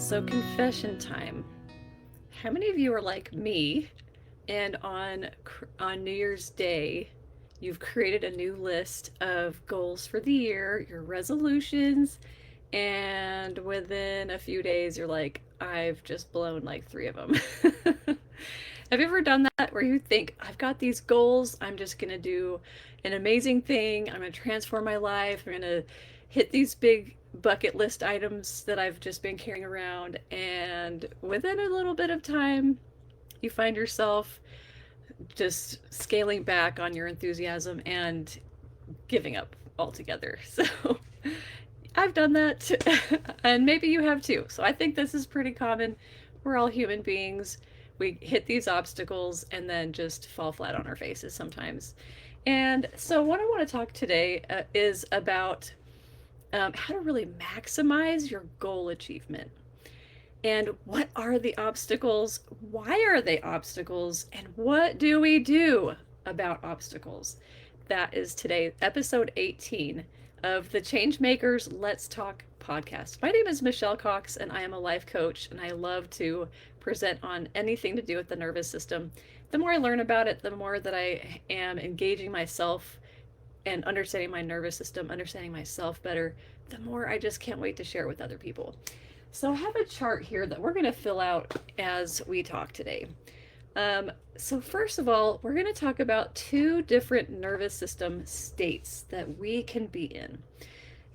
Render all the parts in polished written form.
So, confession time. How many of you are like me and on New Year's Day, you've created a new list of goals for the year, your resolutions, and within a few days you're like, I've just blown like 3 of them. Have you ever done that where you think, I've got these goals, I'm just going to do an amazing thing, I'm going to transform my life, I'm going to hit these big bucket list items that I've just been carrying around, and within a little bit of time, you find yourself just scaling back on your enthusiasm and giving up altogether. So I've done that, and maybe you have too. So I think this is pretty common. We're all human beings. We hit these obstacles and then just fall flat on our faces sometimes. And so, what I want to talk today is about how to really maximize your goal achievement. And what are the obstacles? Why are they obstacles? And what do we do about obstacles? That is today, episode 18 of the Changemakers Let's Talk podcast. My name is Michelle Cox, and I am a life coach, and I love to present on anything to do with the nervous system. The more I learn about it, the more that I am engaging myself and understanding my nervous system, understanding myself better, the more I just can't wait to share it with other people. So I have a chart here that we're going to fill out as we talk today. So first of all, we're going to talk about 2 different nervous system states that we can be in.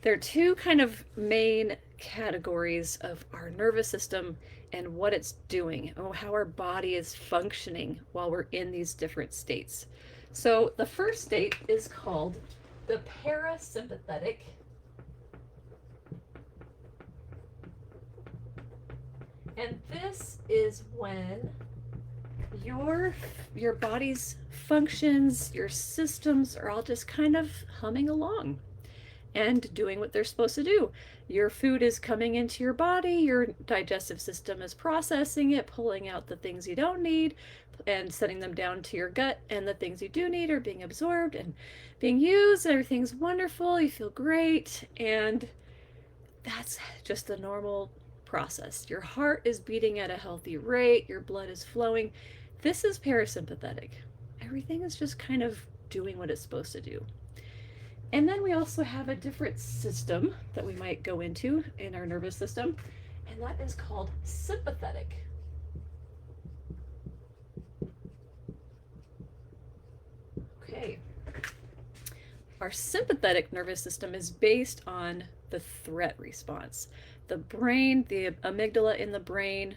There are 2 kind of main categories of our nervous system and what it's doing, how our body is functioning while we're in these different states. So the first state is called the parasympathetic. And this is when your body's functions, your systems are all just kind of humming along and doing what they're supposed to do. Your food is coming into your body, your digestive system is processing it, pulling out the things you don't need and sending them down to your gut, and the things you do need are being absorbed and being used. Everything's wonderful, you feel great, and that's just the normal process. Your heart is beating at a healthy rate, your blood is flowing. This is parasympathetic. Everything is just kind of doing what it's supposed to do. And then we also have a different system that we might go into in our nervous system, and that is called sympathetic. Okay. Our sympathetic nervous system is based on the threat response. The brain, the amygdala in the brain,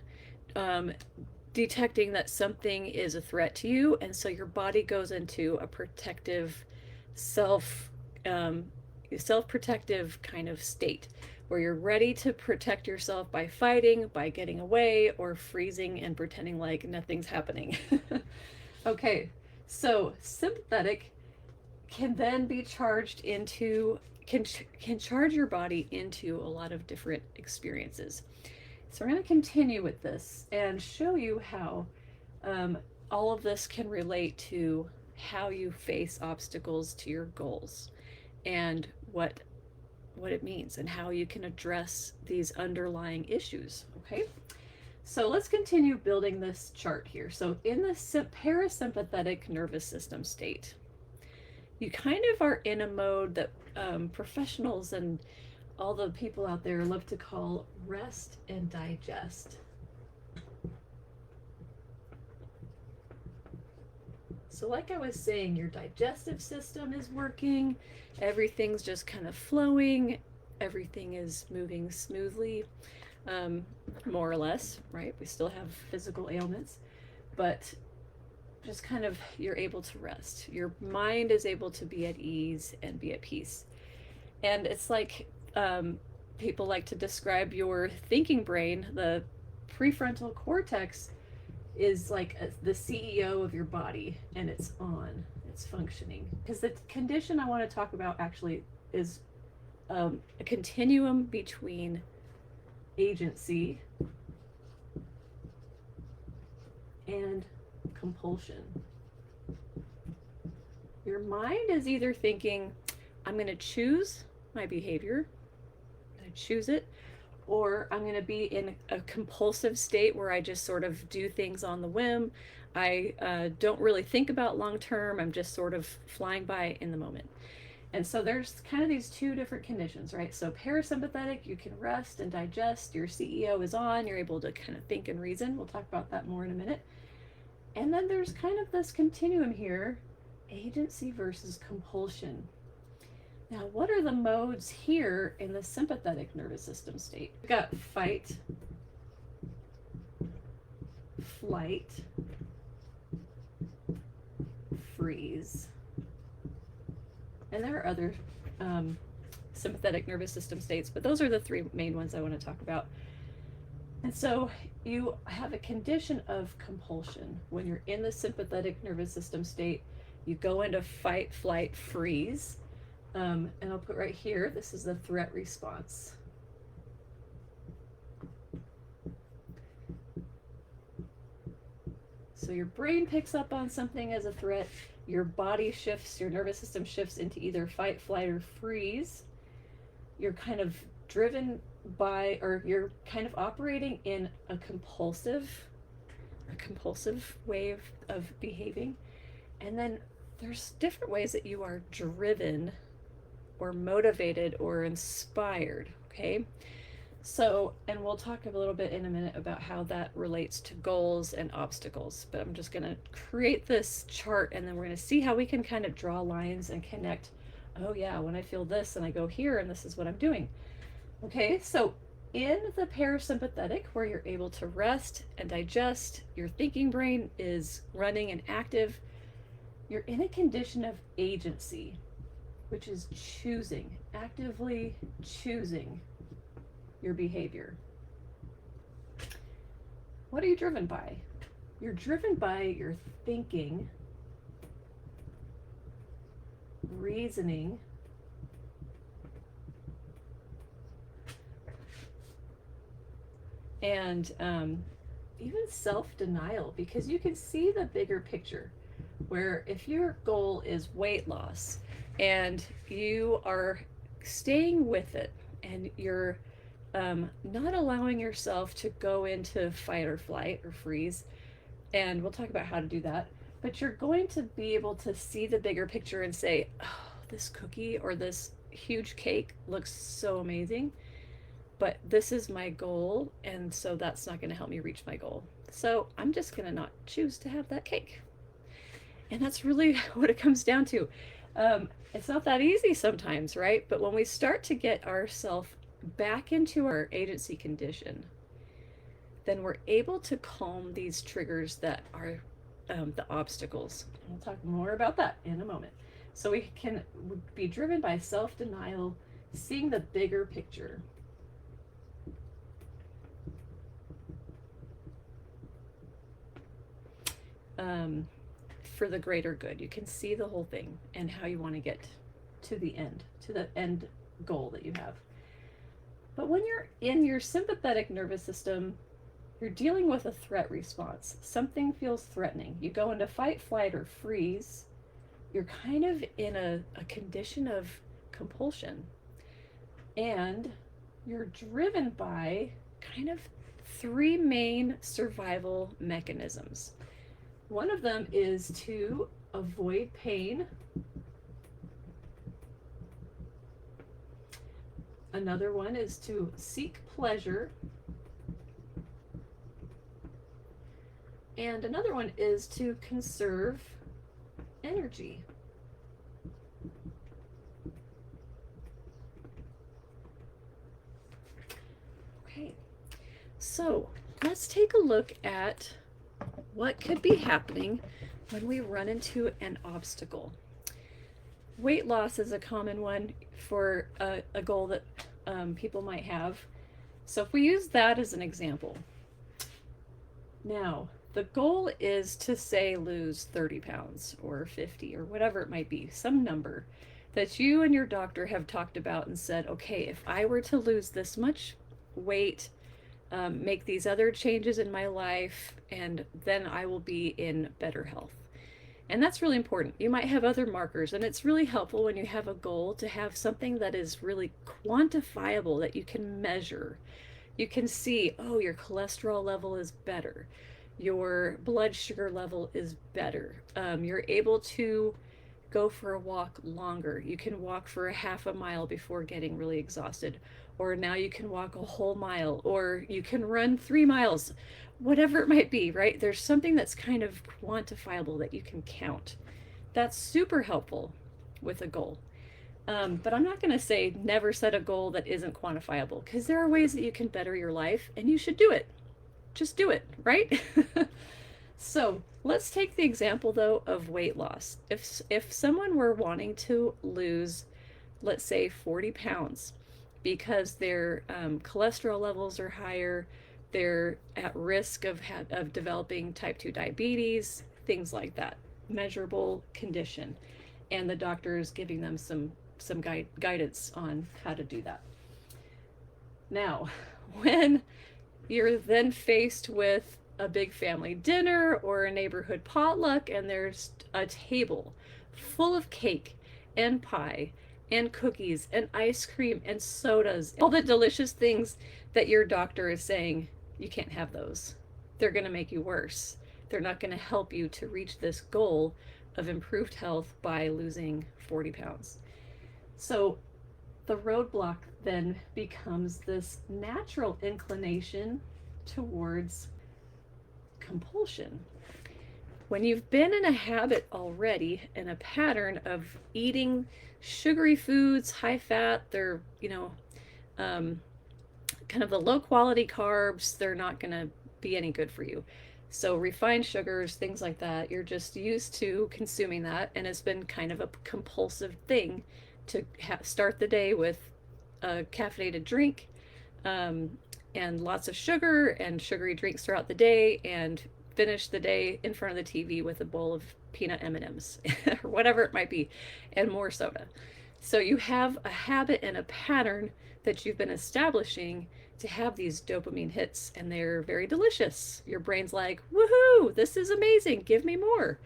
detecting that something is a threat to you, and so your body goes into a protective, self-protective kind of state where you're ready to protect yourself by fighting, by getting away, or freezing and pretending like nothing's happening. Okay, so sympathetic can then be charged into can charge your body into a lot of different experiences. So we're going to continue with this and show you how all of this can relate to how you face obstacles to your goals and what it means and how you can address these underlying issues. Okay, so let's continue building this chart here. So in the parasympathetic nervous system state, you kind of are in a mode that professionals and all the people out there love to call rest and digest. So like I was saying, your digestive system is working, everything's just kind of flowing, everything is moving smoothly, more or less, right? We still have physical ailments, but just kind of you're able to rest. Your mind is able to be at ease and be at peace. And it's like people like to describe your thinking brain, the prefrontal cortex is like the CEO of your body, and it's functioning. Because the condition I want to talk about actually is a continuum between agency and compulsion. Your mind is either thinking, I'm going to choose my behavior, I choose it, or I'm going to be in a compulsive state where I just sort of do things on the whim. I don't really think about long term. I'm just sort of flying by in the moment. And so there's kind of these two different conditions, right? So parasympathetic, you can rest and digest. Your CEO is on. You're able to kind of think and reason. We'll talk about that more in a minute. And then there's kind of this continuum here, agency versus compulsion. Now, what are the modes here in the sympathetic nervous system state? We've got fight, flight, freeze. And there are other sympathetic nervous system states, but those are the three main ones I want to talk about. And so you have a condition of compulsion. When you're in the sympathetic nervous system state, you go into fight, flight, freeze. And I'll put right here, this is the threat response. So your brain picks up on something as a threat, your body shifts, your nervous system shifts into either fight, flight, or freeze. You're kind of driven by, or you're kind of operating in a compulsive way of behaving. And then there's different ways that you are driven or motivated or inspired, okay? So, and we'll talk a little bit in a minute about how that relates to goals and obstacles, but I'm just gonna create this chart and then we're gonna see how we can kind of draw lines and connect. Oh yeah, when I feel this and I go here and this is what I'm doing. Okay, so in the parasympathetic, where you're able to rest and digest, your thinking brain is running and active, you're in a condition of agency, which is choosing, actively choosing your behavior. What are you driven by? You're driven by your thinking, reasoning, and even self-denial, because you can see the bigger picture, where if your goal is weight loss and you are staying with it and you're not allowing yourself to go into fight or flight or freeze, and we'll talk about how to do that, but you're going to be able to see the bigger picture and say, oh, this cookie or this huge cake looks so amazing, but this is my goal, and so that's not going to help me reach my goal. So I'm just going to not choose to have that cake. And that's really what it comes down to. It's not that easy sometimes, right? But when we start to get ourselves back into our agency condition, then we're able to calm these triggers that are the obstacles. We'll talk more about that in a moment. So we can be driven by self-denial, seeing the bigger picture. For the greater good. You can see the whole thing and how you want to get to the end goal that you have. But when you're in your sympathetic nervous system, you're dealing with a threat response. Something feels threatening. You go into fight, flight, or freeze. You're kind of in a condition of compulsion. And you're driven by kind of three main survival mechanisms. One of them is to avoid pain. Another one is to seek pleasure. And another one is to conserve energy. Okay, so let's take a look at what could be happening when we run into an obstacle. Weight loss is a common one for a goal that people might have. So if we use that as an example. Now, the goal is to, say, lose 30 pounds or 50 or whatever it might be, some number that you and your doctor have talked about and said, okay, if I were to lose this much weight, make these other changes in my life, and then I will be in better health. And that's really important. You might have other markers, and it's really helpful when you have a goal to have something that is really quantifiable, that you can measure. You can see, oh, your cholesterol level is better, your blood sugar level is better. You're able to go for a walk longer. You can walk for a half a mile before getting really exhausted. Or now you can walk a whole mile, or you can run 3 miles, whatever it might be, right? There's something that's kind of quantifiable that you can count. That's super helpful with a goal. But I'm not going to say never set a goal that isn't quantifiable, because there are ways that you can better your life and you should do it. Just do it, right? So let's take the example though of weight loss. If someone were wanting to lose, let's say 40 pounds, because their cholesterol levels are higher, they're at risk of developing type 2 diabetes, things like that, measurable condition, and the doctor is giving them some guidance on how to do that. Now, when you're then faced with a big family dinner or a neighborhood potluck, and there's a table full of cake and pie and cookies and ice cream and sodas, all the delicious things that your doctor is saying, you can't have those. They're going to make you worse. They're not going to help you to reach this goal of improved health by losing 40 pounds. So the roadblock then becomes this natural inclination towards compulsion. When you've been in a habit already, in a pattern of eating sugary foods, high fat, they're, kind of the low quality carbs, they're not going to be any good for you. So refined sugars, things like that, you're just used to consuming that, and it's been kind of a compulsive thing to start the day with a caffeinated drink, and lots of sugar and sugary drinks throughout the day, and finish the day in front of the TV with a bowl of peanut M&Ms or whatever it might be, and more soda. So you have a habit and a pattern that you've been establishing to have these dopamine hits, and they're very delicious. Your brain's like, woohoo, this is amazing, give me more.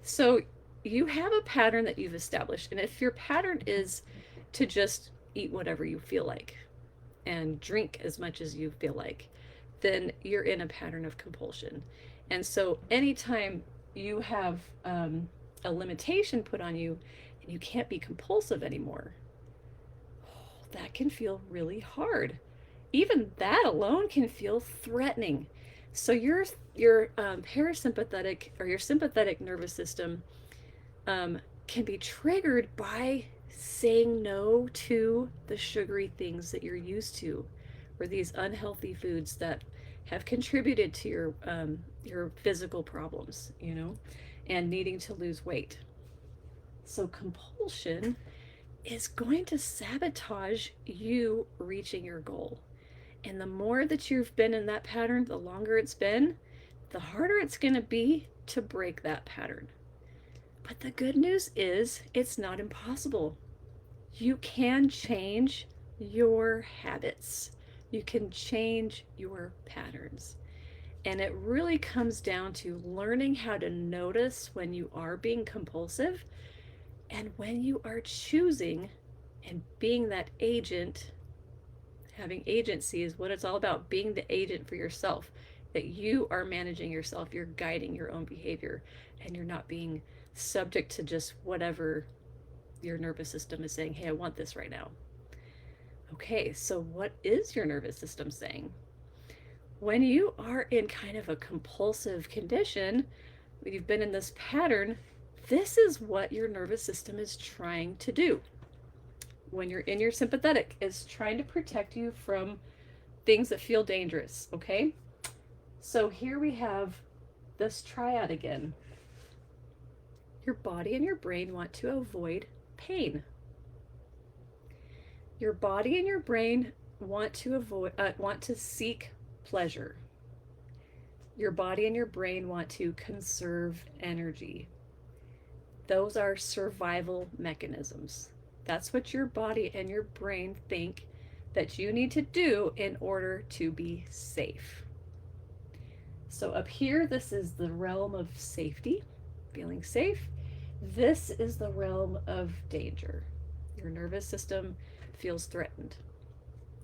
So you have a pattern that you've established, and if your pattern is to just eat whatever you feel like and drink as much as you feel like, then you're in a pattern of compulsion. And so anytime you have a limitation put on you and you can't be compulsive anymore, that can feel really hard. Even that alone can feel threatening. So your parasympathetic or your sympathetic nervous system can be triggered by saying no to the sugary things that you're used to, or these unhealthy foods that have contributed to your physical problems, and needing to lose weight. So compulsion is going to sabotage you reaching your goal. And the more that you've been in that pattern, the longer it's been, the harder it's going to be to break that pattern. But the good news is it's not impossible. You can change your habits. You can change your patterns. And it really comes down to learning how to notice when you are being compulsive and when you are choosing and being that agent. Having agency is what it's all about, being the agent for yourself, that you are managing yourself, you're guiding your own behavior, and you're not being subject to just whatever your nervous system is saying, hey, I want this right now. Okay, so what is your nervous system saying? When you are in kind of a compulsive condition, when you've been in this pattern, this is what your nervous system is trying to do. When you're in your sympathetic, is trying to protect you from things that feel dangerous, okay? So here we have this triad again. Your body and your brain want to avoid pain. Your body and your brain want to seek pleasure. Your body and your brain want to conserve energy. Those are survival mechanisms. That's what your body and your brain think that you need to do in order to be safe. So up here, this is the realm of safety, feeling safe. This is the realm of danger. Your nervous system feels threatened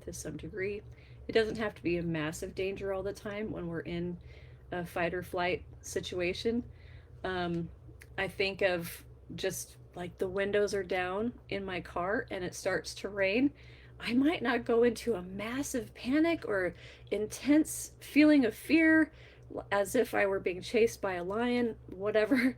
to some degree, It doesn't have to be a massive danger all the time when we're in a fight or flight situation. Um, I think of just like the windows are down in my car and it starts to rain. I might not go into a massive panic or intense feeling of fear as if I were being chased by a lion, whatever.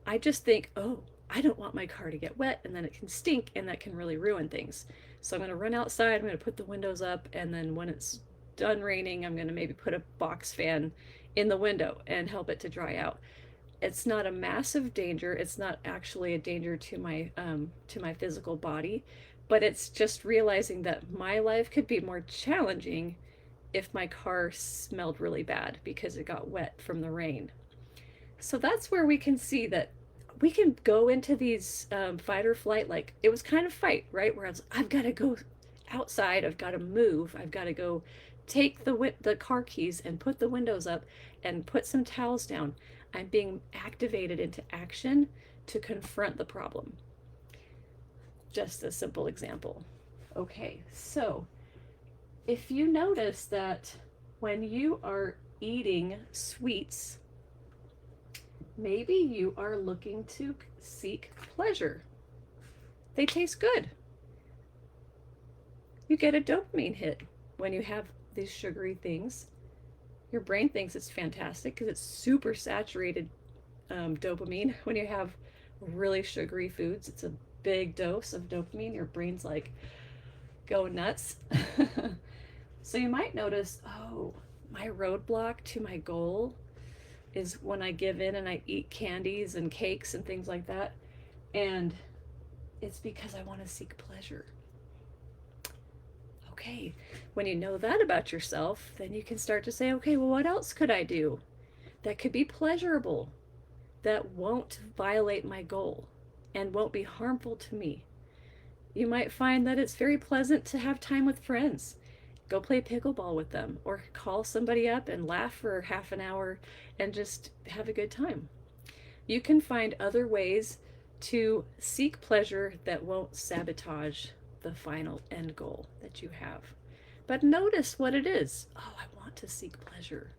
I just think, oh, I don't want my car to get wet and then it can stink and that can really ruin things. So I'm going to run outside, I'm going to put the windows up, and then when it's done raining, I'm going to maybe put a box fan in the window and help it to dry out. It's not a massive danger. It's not actually a danger to my physical body, but it's just realizing that my life could be more challenging if my car smelled really bad because it got wet from the rain. So that's where we can see that we can go into these fight or flight, like it was kind of fight, right? Where I've got to go outside, I've got to move, I've got to go take the car keys and put the windows up and put some towels down. I'm being activated into action to confront the problem. Just a simple example. Okay, so if you notice that when you are eating sweets, maybe you are looking to seek pleasure. They taste good. You get a dopamine hit when you have these sugary things. Your brain thinks it's fantastic because it's super saturated dopamine. When you have really sugary foods, it's a big dose of dopamine. Your brain's like, go nuts. So you might notice, oh, my roadblock to my goal is when I give in and I eat candies and cakes and things like that. And it's because I want to seek pleasure. Okay, when you know that about yourself, then you can start to say, okay, well, what else could I do that could be pleasurable, that won't violate my goal and won't be harmful to me? You might find that it's very pleasant to have time with friends. Go play pickleball with them or call somebody up and laugh for half an hour and just have a good time. You can find other ways to seek pleasure that won't sabotage the final end goal that you have. But notice what it is. Oh, I want to seek pleasure.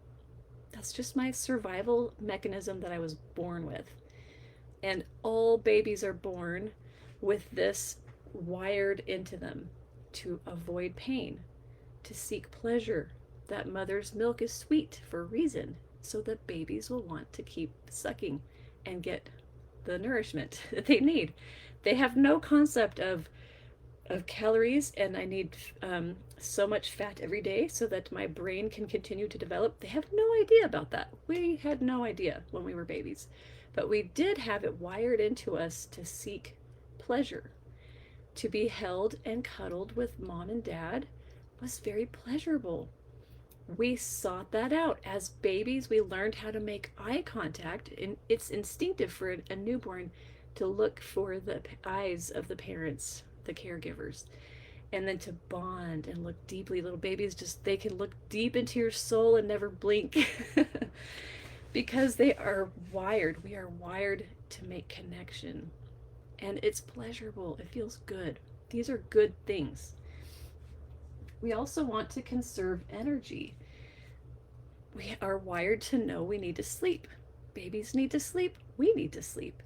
That's just my survival mechanism that I was born with. And all babies are born with this wired into them to avoid pain, to seek pleasure. That mother's milk is sweet for a reason, so that babies will want to keep sucking and get the nourishment that they need. They have no concept of calories and I need so much fat every day so that my brain can continue to develop. They have no idea about that. We had no idea when we were babies, but we did have it wired into us to seek pleasure. To be held and cuddled with mom and dad was very pleasurable. We sought that out. As babies, we learned how to make eye contact, and it's instinctive for a newborn to look for the eyes of the parents, the caregivers, and then to bond and look deeply. Little babies just, they can look deep into your soul and never blink because they are wired. We are wired to make connection, and it's pleasurable. It feels good. These are good things. We also want to conserve energy. We are wired to know we need to sleep. Babies need to sleep. We need to sleep.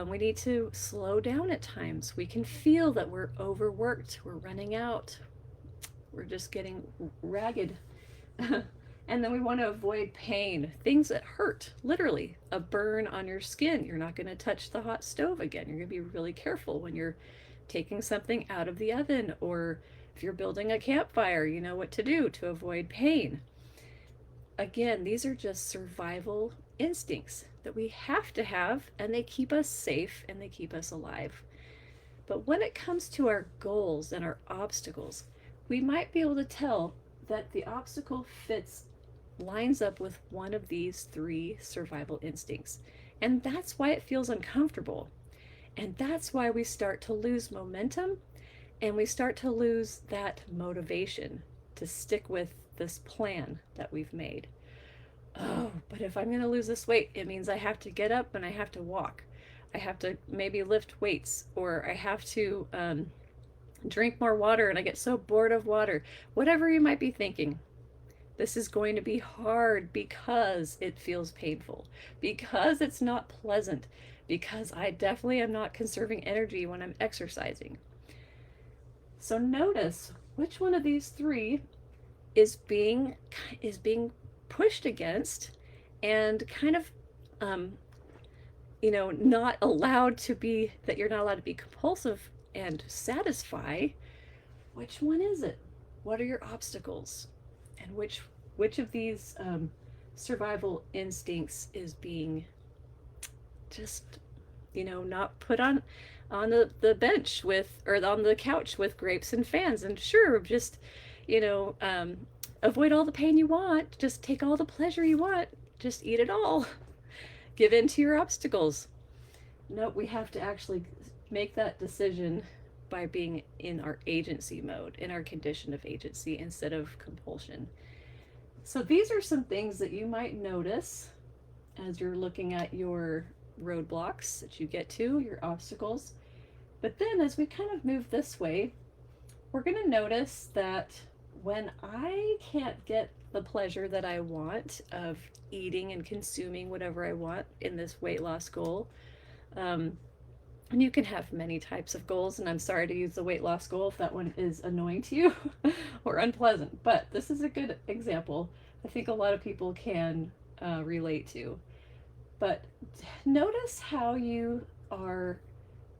We need to slow down at times. We can feel that we're overworked, we're running out, we're just getting ragged. And then we want to avoid pain, things that hurt, literally, a burn on your skin. You're not going to touch the hot stove again. You're going to be really careful when you're taking something out of the oven, or if you're building a campfire, you know what to do to avoid pain. Again, these are just survival instincts that we have to have, and they keep us safe and they keep us alive. But when it comes to our goals and our obstacles, we might be able to tell that the obstacle lines up with one of these three survival instincts. And that's why it feels uncomfortable. And that's why we start to lose momentum and we start to lose that motivation to stick with this plan that we've made. Oh, but if I'm going to lose this weight, it means I have to get up and I have to walk. I have to maybe lift weights, or I have to drink more water and I get so bored of water. Whatever you might be thinking, this is going to be hard because it feels painful, because it's not pleasant, because I definitely am not conserving energy when I'm exercising. So notice which one of these three is being pushed against and kind of um, not allowed to be, that you're not allowed to be compulsive and satisfy. Which one is it? What are your obstacles? And which of these survival instincts is being just, not put on the bench with, or on the couch with grapes and fans? And sure, just, you know, um, avoid all the pain you want, just take all the pleasure you want, just eat it all. Give in to your obstacles. No, we have to actually make that decision by being in our agency mode, in our condition of agency instead of compulsion. So these are some things that you might notice as you're looking at your roadblocks that you get to, your obstacles. But then as we kind of move this way, we're going to notice that when I can't get the pleasure that I want of eating and consuming whatever I want in this weight loss goal, um, and you can have many types of goals, and I'm sorry to use the weight loss goal if that one is annoying to you or unpleasant, but this is a good example I think a lot of people can relate to. But notice how you are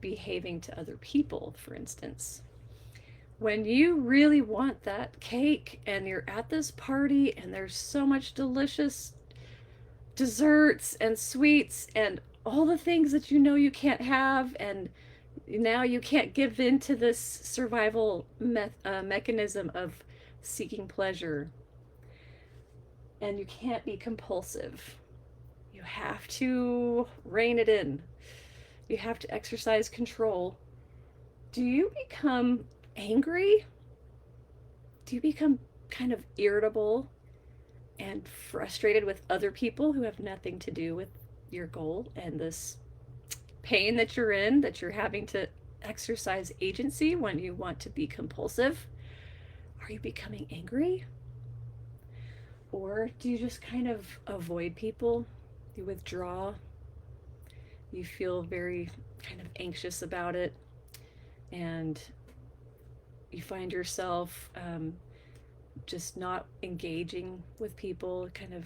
behaving to other people, for instance. When you really want that cake and you're at this party and there's so much delicious desserts and sweets and all the things that you know you can't have, and now you can't give in to this survival mechanism of seeking pleasure, and you can't be compulsive. You have to rein it in. You have to exercise control. Do you become angry? Do you become kind of irritable and frustrated with other people who have nothing to do with your goal and this pain that you're in, that you're having to exercise agency when you want to be compulsive? Are you becoming angry? Or do you just kind of avoid people? You withdraw. You feel very kind of anxious about it. And you find yourself just not engaging with people, kind of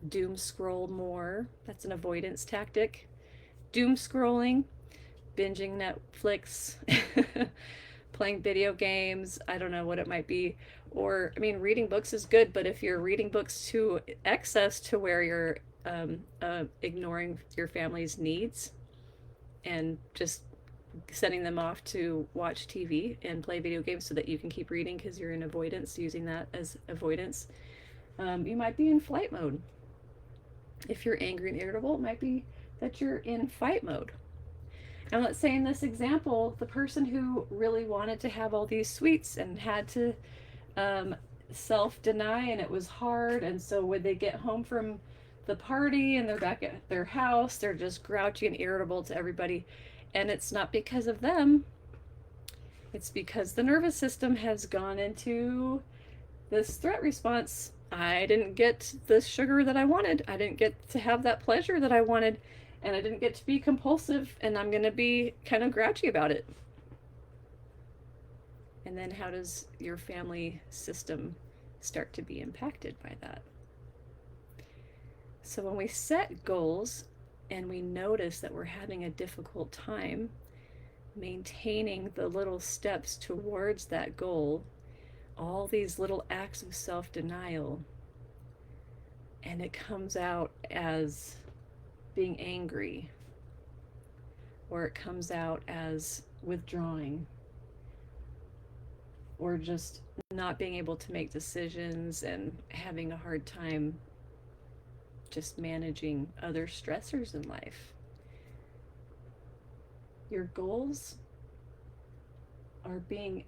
doom scroll more. That's an avoidance tactic. Doom scrolling, binging Netflix, playing video games, I don't know what it might be. Or, I mean, reading books is good, but if you're reading books to excess to where you're ignoring your family's needs and just sending them off to watch TV and play video games so that you can keep reading because you're in avoidance, using that as avoidance, you might be in flight mode. If you're angry and irritable, it might be that you're in fight mode. And let's say in this example, the person who really wanted to have all these sweets and had to um, self deny, and it was hard. And so when they get home from the party and they're back at their house, they're just grouchy and irritable to everybody. And it's not because of them, it's because the nervous system has gone into this threat response. I didn't get the sugar that I wanted. I didn't get to have that pleasure that I wanted. And I didn't get to be compulsive. And I'm going to be kind of grouchy about it. And then how does your family system start to be impacted by that? So when we set goals and we notice that we're having a difficult time maintaining the little steps towards that goal, all these little acts of self-denial, and it comes out as being angry, or it comes out as withdrawing, or just not being able to make decisions and having a hard time just managing other stressors in life. Your goals are being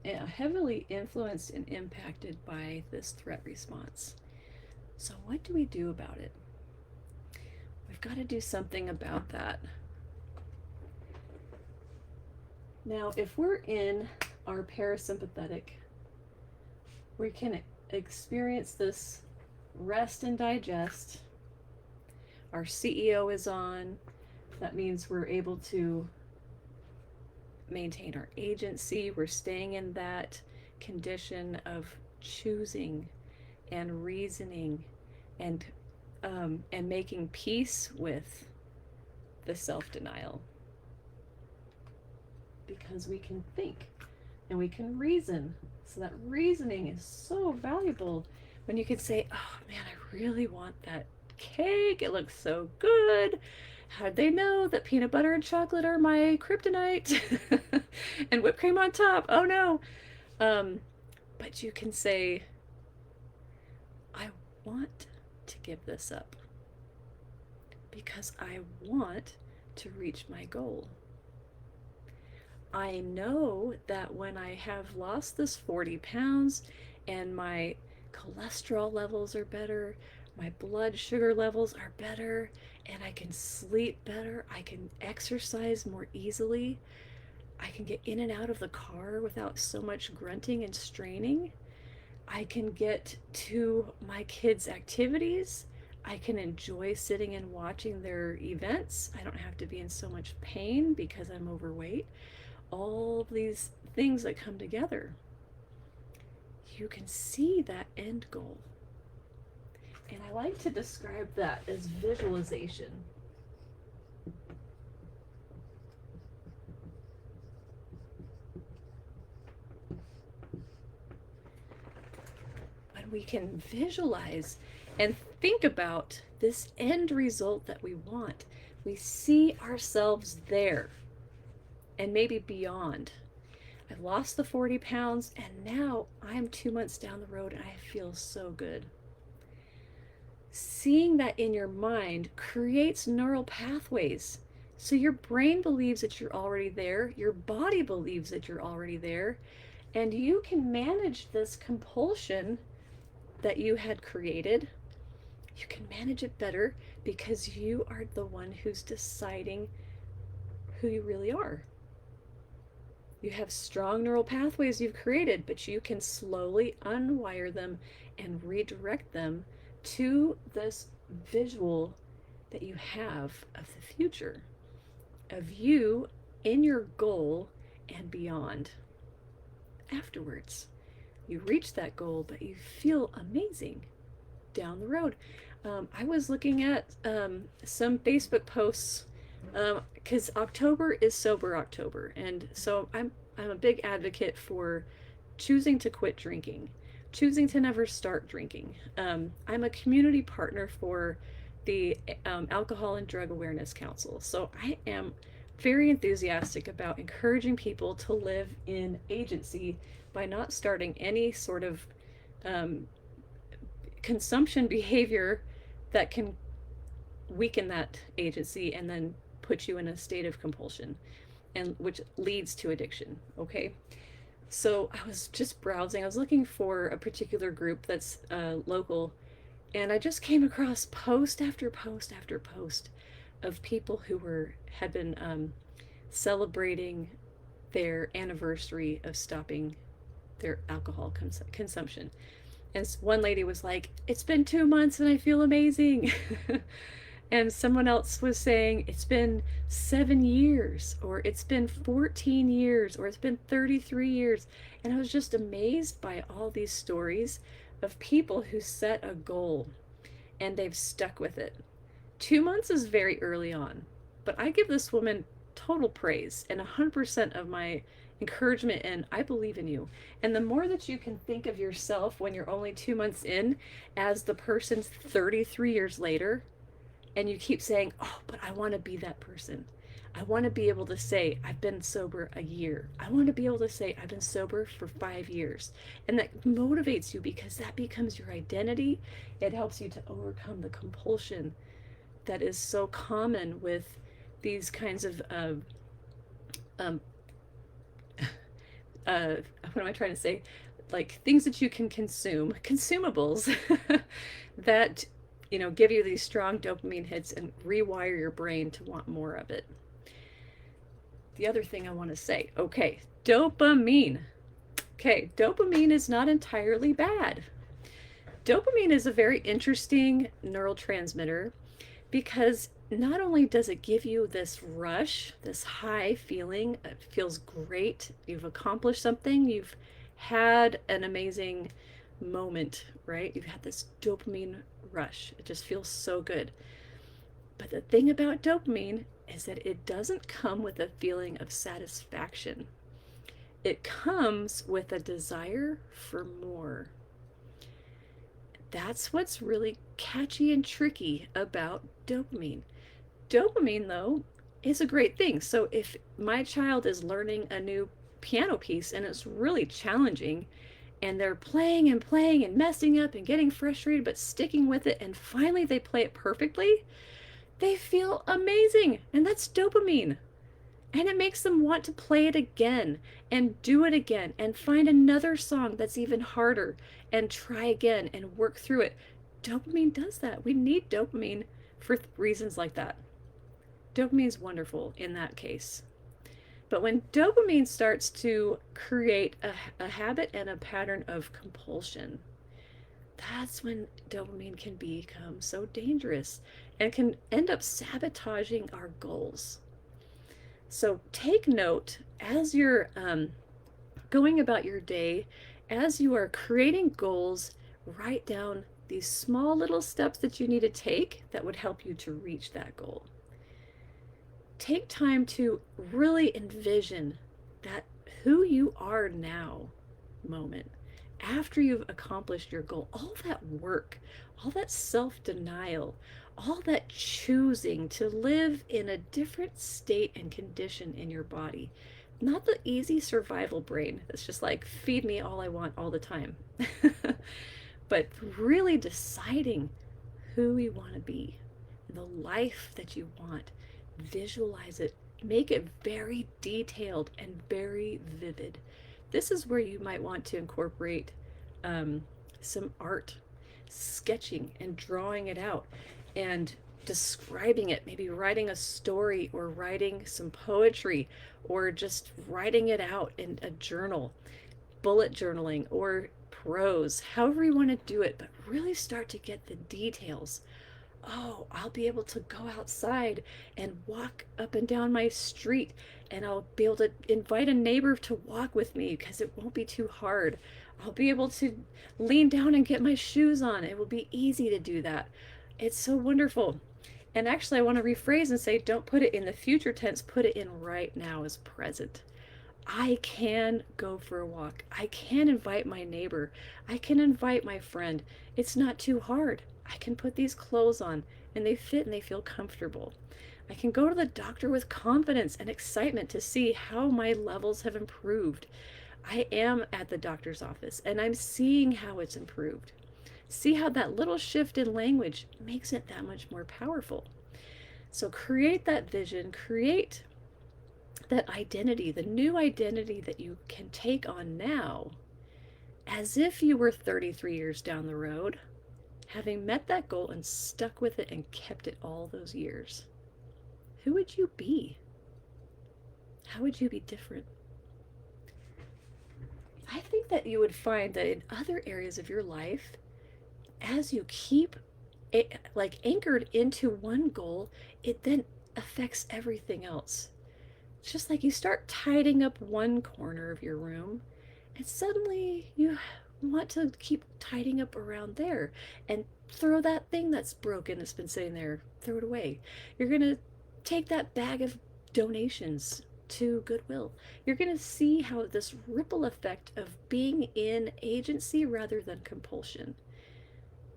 heavily influenced and impacted by this threat response. So what do we do about it? We've got to do something about that. Now, if we're in our parasympathetic, we can experience this rest and digest. Our CEO is on. That means we're able to maintain our agency. We're staying in that condition of choosing and reasoning and making peace with the self-denial, because we can think and we can reason. So that reasoning is so valuable when you could say, oh man, I really want that cake. It looks so good. How'd they know that peanut butter and chocolate are my kryptonite? And whipped cream on top. Oh no. But you can say, I want to give this up because I want to reach my goal. I know that when I have lost this 40 pounds and my cholesterol levels are better, my blood sugar levels are better, and I can sleep better, I can exercise more easily, I can get in and out of the car without so much grunting and straining, I can get to my kids' activities, I can enjoy sitting and watching their events, I don't have to be in so much pain because I'm overweight. All these things that come together, you can see that end goal. And I like to describe that as visualization. When we can visualize and think about this end result that we want, we see ourselves there and maybe beyond. I've lost the 40 pounds and now I'm 2 months down the road and I feel so good. Seeing that in your mind creates neural pathways. So your brain believes that you're already there, your body believes that you're already there, and you can manage this compulsion that you had created. You can manage it better because you are the one who's deciding who you really are. You have strong neural pathways you've created, but you can slowly unwire them and redirect them to this visual that you have of the future, of you in your goal and beyond. Afterwards, you reach that goal, but you feel amazing down the road. I was looking at some Facebook posts because October is Sober October, and so I'm a big advocate for choosing to quit drinking, choosing to never start drinking. I'm a community partner for the Alcohol and Drug Awareness Council, so I am very enthusiastic about encouraging people to live in agency by not starting any sort of consumption behavior that can weaken that agency and then put you in a state of compulsion, and which leads to addiction. Okay, so I was just browsing, I was looking for a particular group that's local, and I just came across post after post after post of people who had been celebrating their anniversary of stopping their alcohol consumption. And one lady was like, it's been 2 months and I feel amazing. And someone else was saying, it's been 7 years, or it's been 14 years, or it's been 33 years. And I was just amazed by all these stories of people who set a goal and they've stuck with it. 2 months is very early on, but I give this woman total praise and 100% of my encouragement, and I believe in you. And the more that you can think of yourself when you're only 2 months in as the person's 33 years later, and you keep saying, oh, but I want to be that person. I want to be able to say, I've been sober a year. I want to be able to say, I've been sober for 5 years. And that motivates you because that becomes your identity. It helps you to overcome the compulsion that is so common with these kinds of what am I trying to say? Like things that you can consume, consumables that, give you these strong dopamine hits and rewire your brain to want more of it. the other thing I want to say. Okay, dopamine. Okay, dopamine is not entirely bad. Dopamine is a very interesting neurotransmitter because not only does it give you this rush, this high feeling, it feels great, you've accomplished something, you've had an amazing moment, right? You've had this dopamine rush. It just feels so good. But the thing about dopamine is that it doesn't come with a feeling of satisfaction. It comes with a desire for more. That's what's really catchy and tricky about dopamine. Dopamine, though, is a great thing. So if my child is learning a new piano piece and it's really challenging, and they're playing and messing up and getting frustrated, but sticking with it, and finally they play it perfectly, they feel amazing. And that's dopamine. And it makes them want to play it again and do it again and find another song that's even harder and try again and work through it. Dopamine does that. We need dopamine for reasons like that. Dopamine is wonderful in that case. But when dopamine starts to create a habit and a pattern of compulsion, that's when dopamine can become so dangerous and can end up sabotaging our goals. So take note as you're going about your day, as you are creating goals, write down these small little steps that you need to take that would help you to reach that goal. Take time to really envision that who you are now moment after you've accomplished your goal, all that work, all that self-denial, all that choosing to live in a different state and condition in your body. Not the easy survival brain that's just like, feed me all I want all the time. But really deciding who you want to be, the life that you want. Visualize it, make it very detailed and very vivid. This is where you might want to incorporate some art, sketching and drawing it out and describing it, maybe writing a story or writing some poetry or just writing it out in a journal, bullet journaling or prose, however you want to do it, but really start to get the details. Oh, I'll be able to go outside and walk up and down my street, and I'll be able to invite a neighbor to walk with me because it won't be too hard. I'll be able to lean down and get my shoes on. It will be easy to do that. It's so wonderful. And actually, I want to rephrase and say, don't put it in the future tense, put it in right now as present. I can go for a walk. I can invite my neighbor. I can invite my friend. It's not too hard. I can put these clothes on and they fit and they feel comfortable. I can go to the doctor with confidence and excitement to see how my levels have improved. I am at the doctor's office and I'm seeing how it's improved. See how that little shift in language makes it that much more powerful. So create that vision, create that identity, the new identity that you can take on now, as if you were 33 years down the road, having met that goal and stuck with it and kept it all those years. Who would you be? How would you be different? I think that you would find that in other areas of your life, as you keep it like anchored into one goal, it then affects everything else. It's just like you start tidying up one corner of your room, and suddenly you want to keep tidying up around there and throw that thing that's broken that's been sitting there, throw it away. You're going to take that bag of donations to Goodwill. You're going to see how this ripple effect of being in agency rather than compulsion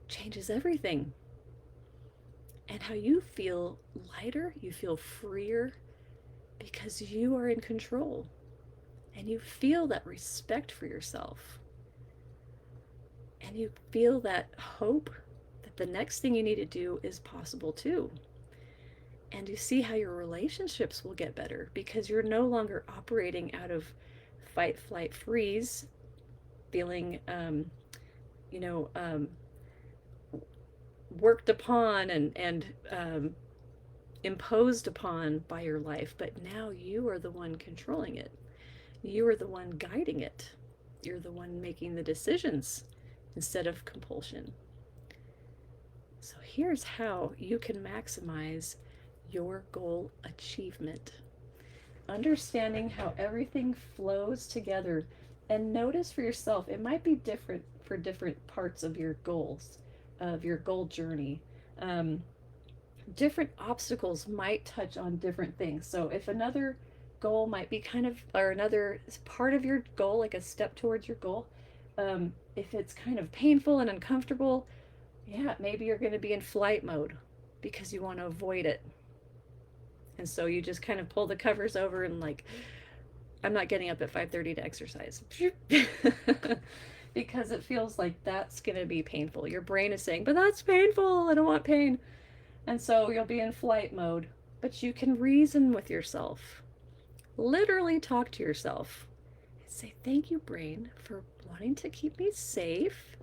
changes everything. And how you feel lighter, you feel freer because you are in control and you feel that respect for yourself. And you feel that hope that the next thing you need to do is possible too. And you see how your relationships will get better because you're no longer operating out of fight, flight, freeze, feeling, worked upon and imposed upon by your life, but now you are the one controlling it. You are the one guiding it. You're the one making the decisions instead of compulsion. So here's how you can maximize your goal achievement. Understanding how everything flows together, and notice for yourself, it might be different for different parts of your goals, of your goal journey. Um, Different obstacles might touch on different things. So if another goal might be kind of, or another part of your goal, like a step towards your goal, if it's kind of painful and uncomfortable, yeah, maybe you're going to be in flight mode because you want to avoid it. And so you just kind of pull the covers over and like, I'm not getting up at 5:30 to exercise. Because it feels like that's going to be painful. Your brain is saying, but that's painful. I don't want pain. And so you'll be in flight mode, but you can reason with yourself. Literally talk to yourself and say, thank you, brain, for wanting to keep me safe.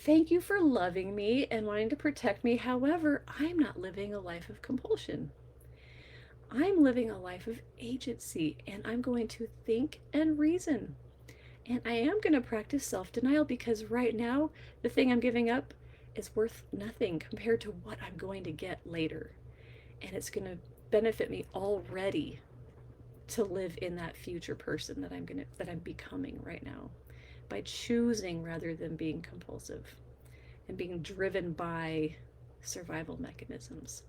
Thank you for loving me and wanting to protect me. However, I'm not living a life of compulsion. I'm living a life of agency, and I'm going to think and reason. And I am going to practice self-denial, because right now, the thing I'm giving up is worth nothing compared to what I'm going to get later. And it's going to benefit me already to live in that future person that I'm becoming right now, by choosing rather than being compulsive and being driven by survival mechanisms.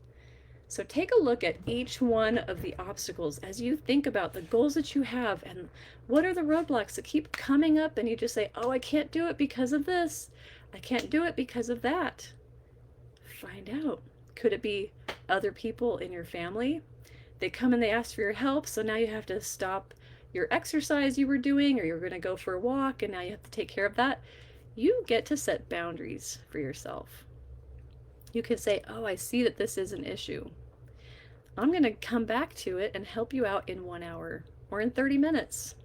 So take a look at each one of the obstacles as you think about the goals that you have, and what are the roadblocks that keep coming up, and you just say, oh, I can't do it because of this. I can't do it because of that. Find out. Could it be other people in your family? They come and they ask for your help, so now you have to stop your exercise you were doing, or you're going to go for a walk, and now you have to take care of that. You get to set boundaries for yourself. You can say, oh, I see that this is an issue. I'm going to come back to it and help you out in 1 hour or in 30 minutes.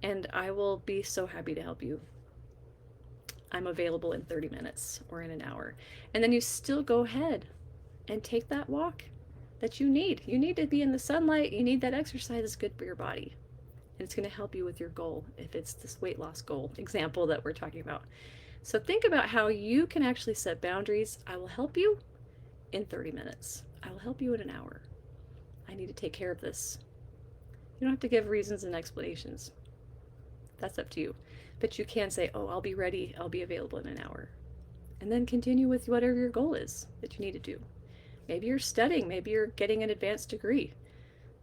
And I will be so happy to help you. I'm available in 30 minutes or in an hour. And then you still go ahead and take that walk that you need. You need to be in the sunlight. You need that exercise. It's good for your body. And it's going to help you with your goal, if it's this weight loss goal example that we're talking about. So think about how you can actually set boundaries. I will help you in 30 minutes. I will help you in an hour. I need to take care of this. You don't have to give reasons and explanations. That's up to you. But you can say, oh, I'll be ready. I'll be available in an hour. And then continue with whatever your goal is that you need to do. Maybe you're studying. Maybe you're getting an advanced degree,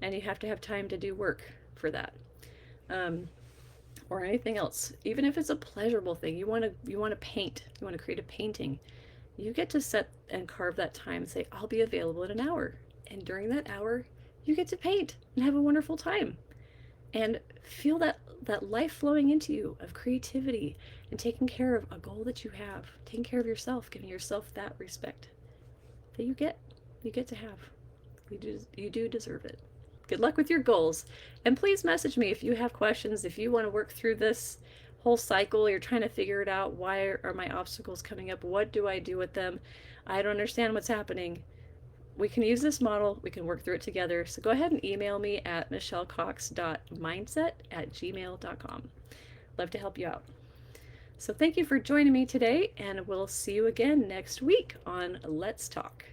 and you have to have time to do work for that. Or anything else. Even if it's a pleasurable thing, you want to paint, you want to create a painting, you get to set and carve that time and say, I'll be available in an hour. And during that hour, you get to paint and have a wonderful time and feel that life flowing into you of creativity and taking care of a goal that you have, taking care of yourself, giving yourself that respect that you get to have. You do deserve it. Good luck with your goals. And please message me if you have questions, if you want to work through this whole cycle, you're trying to figure it out. Why are my obstacles coming up? What do I do with them? I don't understand what's happening. We can use this model. We can work through it together. So go ahead and email me at michellecox.mindset@gmail.com. Love to help you out. So thank you for joining me today, and we'll see you again next week on Let's Talk.